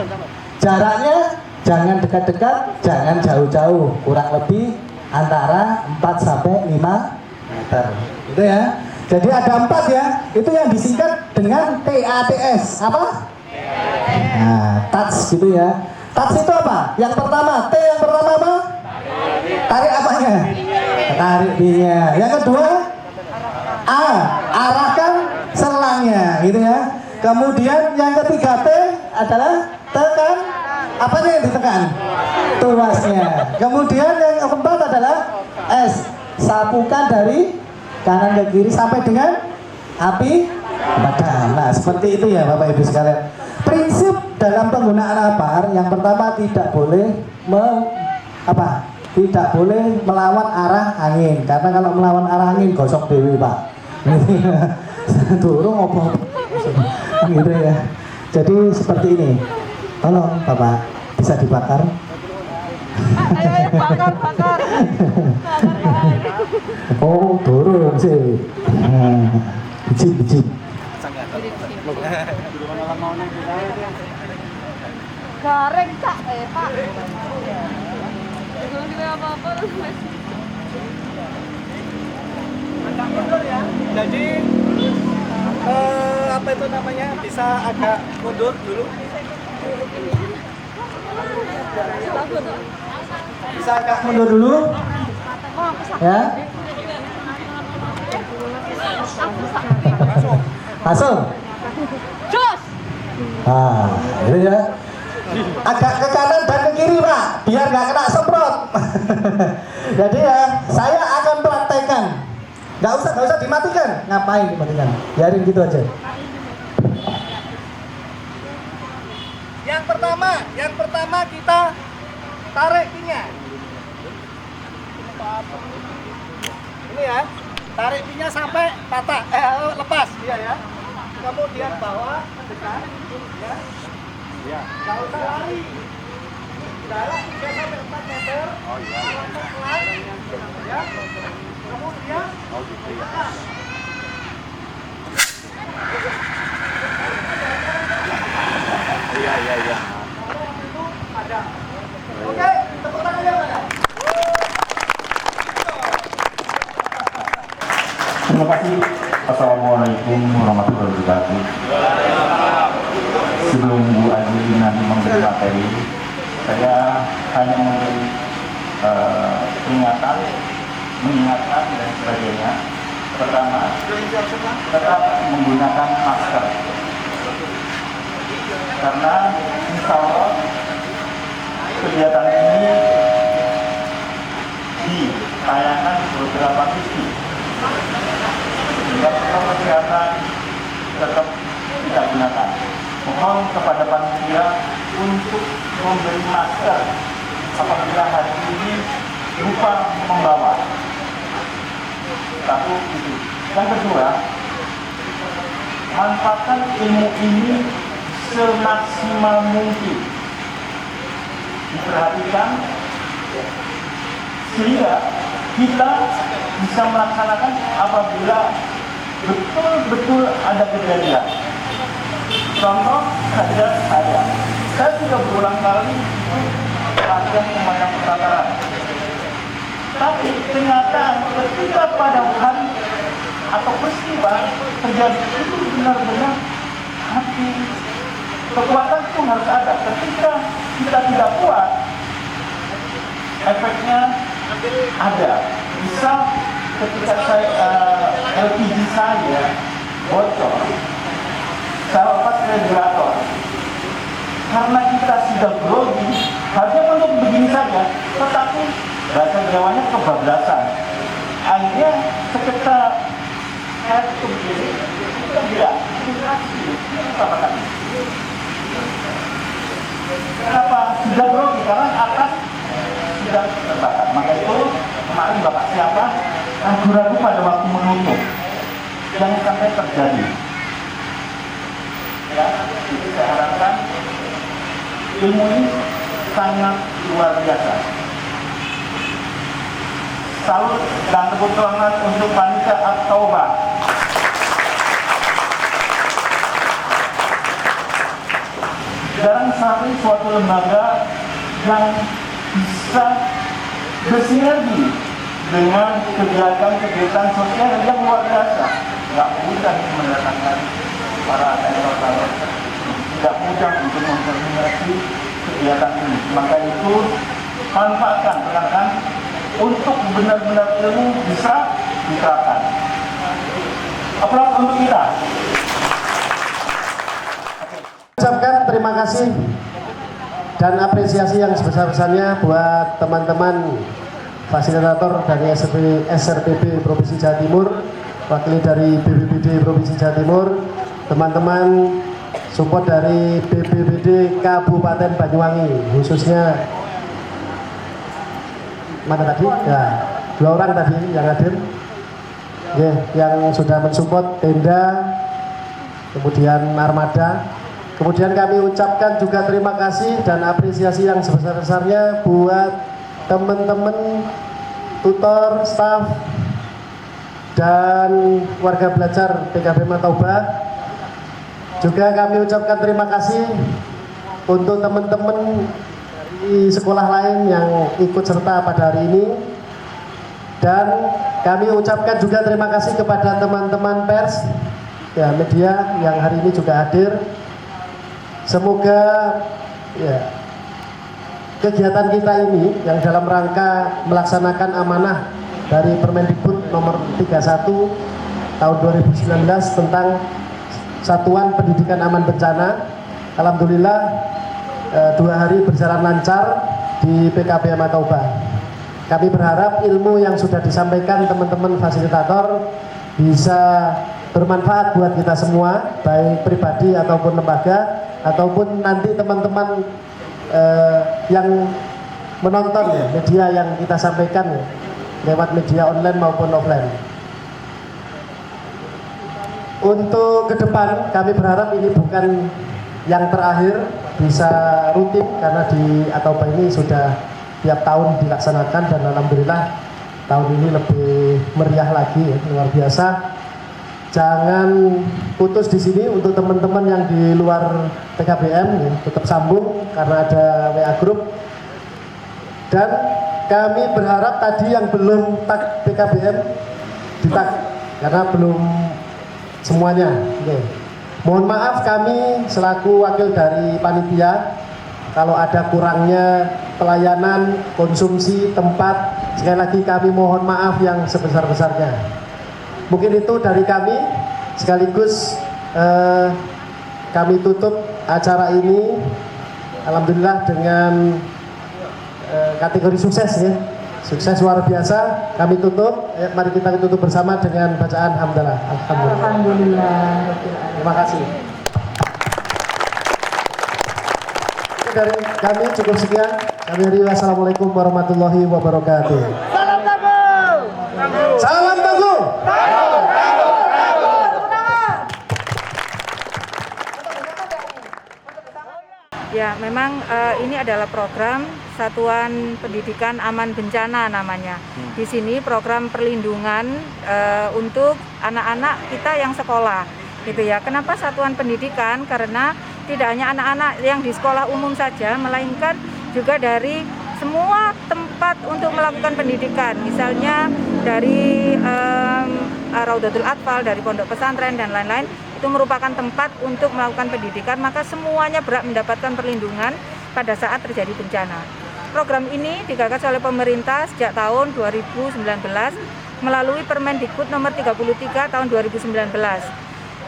Jaraknya jangan dekat-dekat, jangan jauh-jauh, kurang lebih antara 4 sampai 5 meter. Gitu ya. Jadi ada 4 ya, itu yang disingkat dengan TATS. Apa? Nah, TATS gitu ya. TATS itu apa? Yang pertama, T yang pertama apa? Tarik apanya? Tarik B-nya. Yang kedua, A, arahkan selangnya gitu ya. Kemudian yang ketiga T adalah tekan, apanya yang ditekan? Tuasnya. Kemudian yang keempat adalah S, sapukan dari kanan ke kiri sampai dengan api padam. Nah seperti itu ya Bapak Ibu sekalian. Prinsip dalam penggunaan apar yang pertama tidak boleh melawan arah angin, karena kalau melawan arah angin gosok dewi Pak. Turun ngopo gitu ya. Jadi seperti ini. Tolong Bapak bisa dibakar. Ayo bakar. Oh turun sih. Biji. Garing Kak, Pak. Belum kita apa-apa. Jadi bisa agak mundur dulu. Bisa agak mundur dulu. Ya. Langsung. Jos. Nah, ini ya. Agak ke kanan dan ke kiri Pak, biar nggak kena semprot. Jadi ya, saya akan praktekkan. Nggak usah dimatikan. Ngapain dimatikan? Biarin gitu aja. Yang pertama kita tarik pinya. Ini ya, tarik pinya sampai patah, lepas dia ya. Kemudian bawa ke depan, ya. Nggak usah lari. Jarak 3 sampai 4 meter. Oh iya. Pelan, ya. Kemudian tekan. Iya. Oke, tepuk tangannya mana? Terima kasih. warahmatullahi wabarakatuh. Sebelum Bu Adli nanti memberi materi, saya hanya memberi peringatan, mengingatkan dan sebagainya. Pertama, tetap menggunakan masker. Karena insya Allah kegiatan ini ditayangkan beberapa TV. Sehingga protokol kesehatan tetap kita gunakan. Mohon kepada panitia untuk memberi masker apabila hari ini lupa membawa. Satu itu. Yang kedua, manfaatkan ilmu ini semaksimal mungkin. Diperhatikan sehingga kita bisa melaksanakan apabila betul-betul ada kejadian. Contoh saja saya sudah berulang kali latihan pemadam kebakaran. Tapi ternyata ketika pada hari atau peristiwa terjadi itu benar-benar hati kekuatan pun harus ada. Ketika kita tidak kuat, efeknya ada. Bisa ketika LPG saya bocor, saya lepas regulator. Karena kita sudah grogi, harusnya untuk begini saja, tetapi bahasa Jawanya kebablasan. Akhirnya sekitar saya tutup begini, kita tidak apa kali. Kenapa? Sudah grogi karena atas sudah terbakar. Maka itu kemarin Bapak siapa ragu-ragu pada waktu menutup, yang sampai terjadi. Ya, jadi saya harapkan ilmu ini sangat luar biasa. Salut dan tepuk tangan untuk panitia At-Taubah. Jarang sekali suatu lembaga yang bisa bersinergi dengan kegiatan sosial yang luar biasa. Tidak mudah mendatangkan para eksportir, tidak mudah untuk memperbaiki kegiatan ini. Maka itu manfaatkan, tekankan untuk benar-benar ilmu bisa diterapkan. Aplaus untuk kita. Ucapkan terima kasih dan apresiasi yang sebesar-besarnya buat teman-teman fasilitator dari SRPB Provinsi Jawa Timur, wakili dari BPBD Provinsi Jawa Timur, teman-teman support dari BPBD Kabupaten Banyuwangi, khususnya mana tadi? Ya, 2 orang tadi yang hadir, yang sudah mensupport tenda, kemudian armada. Kemudian kami ucapkan juga terima kasih dan apresiasi yang sebesar-besarnya buat teman-teman tutor, staf, dan warga belajar PKB At-Taubah. Juga kami ucapkan terima kasih untuk teman-teman di sekolah lain yang ikut serta pada hari ini. Dan kami ucapkan juga terima kasih kepada teman-teman pers, ya, media yang hari ini juga hadir. Semoga ya, kegiatan kita ini yang dalam rangka melaksanakan amanah dari Permendikbud nomor 31 tahun 2019 tentang Satuan Pendidikan Aman Bencana, alhamdulillah 2 hari berjalan lancar di PKB At-Taubah. Kami berharap ilmu yang sudah disampaikan teman-teman fasilitator bisa bermanfaat buat kita semua, baik pribadi ataupun lembaga, ataupun nanti teman-teman yang menonton ya, media yang kita sampaikan ya, lewat media online maupun offline. Untuk ke depan kami berharap ini bukan yang terakhir, bisa rutin karena di At-Taubah ini sudah tiap tahun dilaksanakan dan alhamdulillah tahun ini lebih meriah lagi ya, luar biasa. Jangan putus di sini untuk teman-teman yang di luar PKBM ya, tetap sambung karena ada WA group. Dan kami berharap tadi yang belum tag PKBM ditag karena belum semuanya. Oke. Mohon maaf kami selaku wakil dari panitia kalau ada kurangnya pelayanan, konsumsi, tempat. Sekali lagi kami mohon maaf yang sebesar-besarnya. Mungkin itu dari kami, sekaligus kami tutup acara ini alhamdulillah dengan kategori sukses ya. Sukses luar biasa. Kami tutup. Mari kita tutup bersama dengan bacaan hamdalah. Alhamdulillah. Terima kasih. Dari kami cukup sekian. Kami hari wassalamualaikum warahmatullahi wabarakatuh. Salam Tangguh. Salam Tangguh. Ya, memang ini adalah program Satuan Pendidikan Aman Bencana namanya. Di sini program perlindungan untuk anak-anak kita yang sekolah, gitu ya. Kenapa Satuan Pendidikan? Karena tidak hanya anak-anak yang di sekolah umum saja, melainkan juga dari semua tempat untuk melakukan pendidikan. Misalnya dari Raudatul Atfal, dari pondok pesantren dan lain-lain. Itu merupakan tempat untuk melakukan pendidikan, maka semuanya berhak mendapatkan perlindungan pada saat terjadi bencana. Program ini digagas oleh pemerintah sejak tahun 2019 melalui Permendikbud nomor 33 tahun 2019.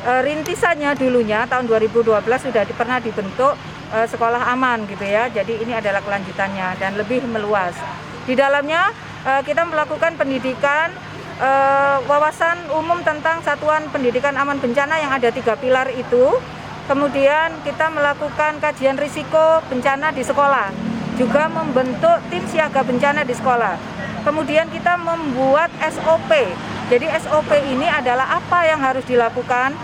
Rintisannya dulunya tahun 2012 sudah pernah dibentuk sekolah aman gitu ya. Jadi ini adalah kelanjutannya dan lebih meluas. Di dalamnya kita melakukan pendidikan wawasan umum tentang Satuan Pendidikan Aman Bencana yang ada 3 pilar itu. Kemudian kita melakukan kajian risiko bencana di sekolah, juga membentuk tim siaga bencana di sekolah. Kemudian kita membuat SOP. Jadi SOP ini adalah apa yang harus dilakukan,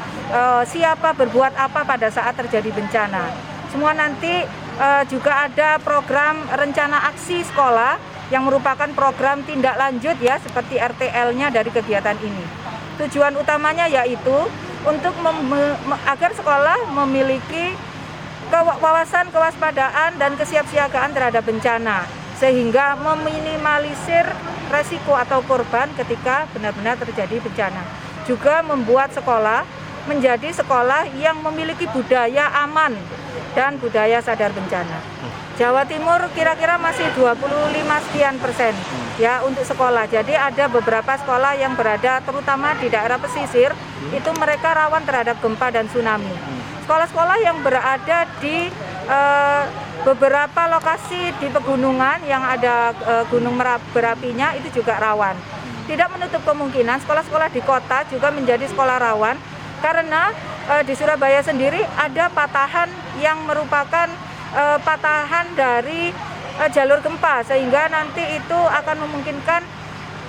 siapa berbuat apa pada saat terjadi bencana. Semua nanti juga ada program rencana aksi sekolah yang merupakan program tindak lanjut ya, seperti RTL-nya dari kegiatan ini. Tujuan utamanya yaitu untuk agar sekolah memiliki wawasan kewaspadaan dan kesiapsiagaan terhadap bencana, sehingga meminimalisir resiko atau korban ketika benar-benar terjadi bencana. Juga membuat sekolah menjadi sekolah yang memiliki budaya aman dan budaya sadar bencana. Jawa Timur kira-kira masih 25% ya untuk sekolah. Jadi ada beberapa sekolah yang berada terutama di daerah pesisir, itu mereka rawan terhadap gempa dan tsunami. Sekolah-sekolah yang berada di beberapa lokasi di pegunungan yang ada gunung berapinya itu juga rawan. Tidak menutup kemungkinan sekolah-sekolah di kota juga menjadi sekolah rawan karena di Surabaya sendiri ada patahan yang merupakan patahan dari jalur gempa, sehingga nanti itu akan memungkinkan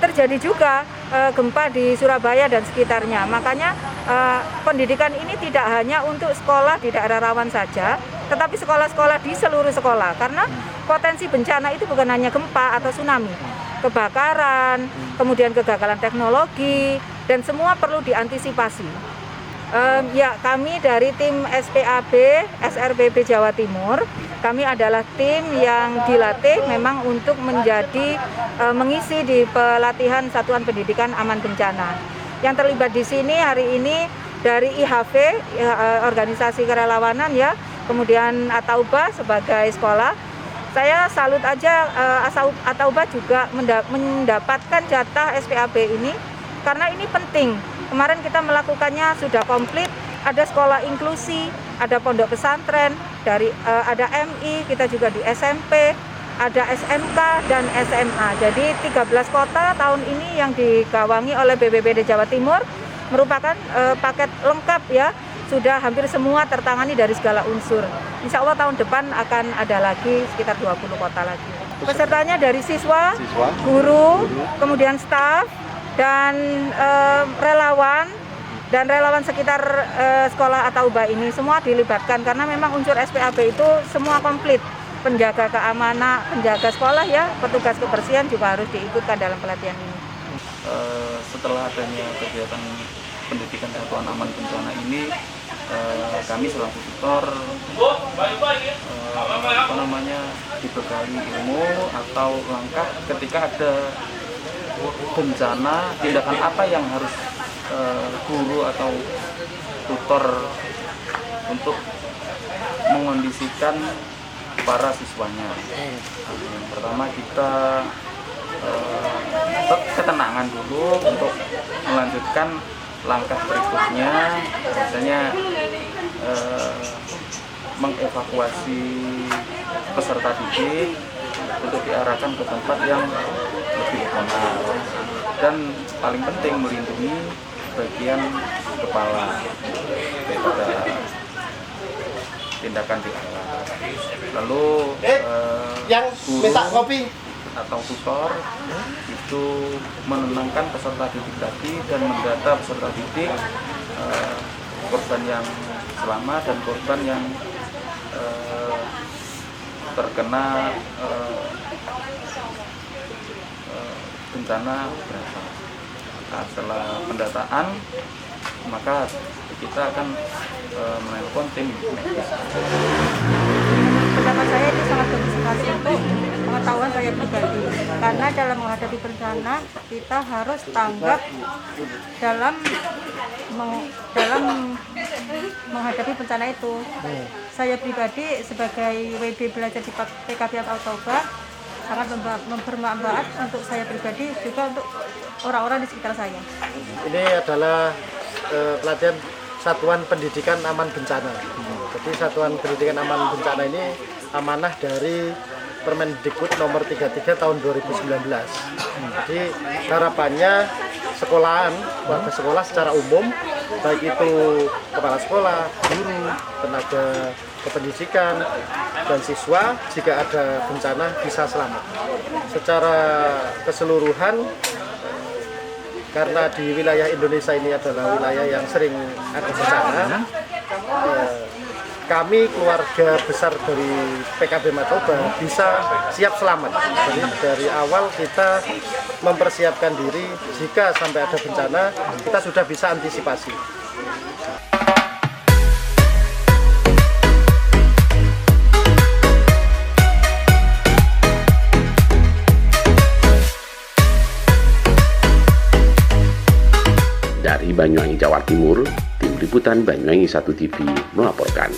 terjadi juga gempa di Surabaya dan sekitarnya. Makanya pendidikan ini tidak hanya untuk sekolah di daerah rawan saja, tetapi sekolah-sekolah di seluruh sekolah, karena potensi bencana itu bukan hanya gempa atau tsunami, kebakaran, kemudian kegagalan teknologi, dan semua perlu diantisipasi. Ya, kami dari tim SPAB, SRBB Jawa Timur, kami adalah tim yang dilatih memang untuk menjadi mengisi di pelatihan Satuan Pendidikan Aman Bencana. Yang terlibat di sini hari ini dari IHV, organisasi kerelawanan ya, kemudian Atauba sebagai sekolah. Saya salut aja Atauba juga mendapatkan jatah SPAB ini karena ini penting. Kemarin kita melakukannya sudah komplit, ada sekolah inklusi, ada pondok pesantren, ada MI, kita juga di SMP, ada SMK dan SMA. Jadi 13 kota tahun ini yang digawangi oleh BPBD Jawa Timur merupakan paket lengkap ya, sudah hampir semua tertangani dari segala unsur. Insya Allah tahun depan akan ada lagi sekitar 20 kota lagi. Pesertanya dari siswa, guru, kemudian staf, dan relawan sekitar sekolah Atauba ini semua dilibatkan karena memang unsur SPAB itu semua komplit. Penjaga keamanan, penjaga sekolah ya, petugas kebersihan juga harus diikutkan dalam pelatihan ini. Setelah adanya kegiatan pendidikan Satuan Aman Bencana ini, kami selaku tutor dibekali ilmu atau langkah ketika ada bencana, tindakan apa yang harus guru atau tutor untuk mengondisikan para siswanya. Yang pertama kita ketenangan dulu untuk melanjutkan langkah berikutnya, misalnya mengevakuasi peserta didik untuk diarahkan ke tempat yang lebih aman, dan paling penting melindungi bagian kepala daripada tindakan di alat. Lalu yang minta kopi atau tutor itu menenangkan peserta didik tadi dan mendata peserta didik, korban yang selamat dan korban yang terkena bencana berapa. Nah, setelah pendataan maka kita akan menelpon tim medis. Pendapat saya itu sangat bagus sekali untuk pengetahuan saya pribadi, karena dalam menghadapi bencana kita harus tanggap dalam menghadapi bencana itu. Saya pribadi sebagai WB belajar di PKB Al-Taubah sangat bermanfaat untuk saya pribadi, juga untuk orang-orang di sekitar saya. ini adalah pelatihan Satuan Pendidikan Aman Bencana. Jadi Satuan Pendidikan Aman Bencana ini amanah dari Permendikbud nomor 33 tahun 2019. Jadi harapannya sekolahan, warga sekolah secara umum, baik itu kepala sekolah, guru, tenaga kependidikan, dan siswa, jika ada bencana bisa selamat. Secara keseluruhan, karena di wilayah Indonesia ini adalah wilayah yang sering ada bencana, kami keluarga besar dari PKB Matoba bisa siap selamat. Jadi dari awal kita mempersiapkan diri, jika sampai ada bencana kita sudah bisa antisipasi. Dari Banyuwangi, Jawa Timur, Tim Liputan Banyuwangi 1 TV melaporkan.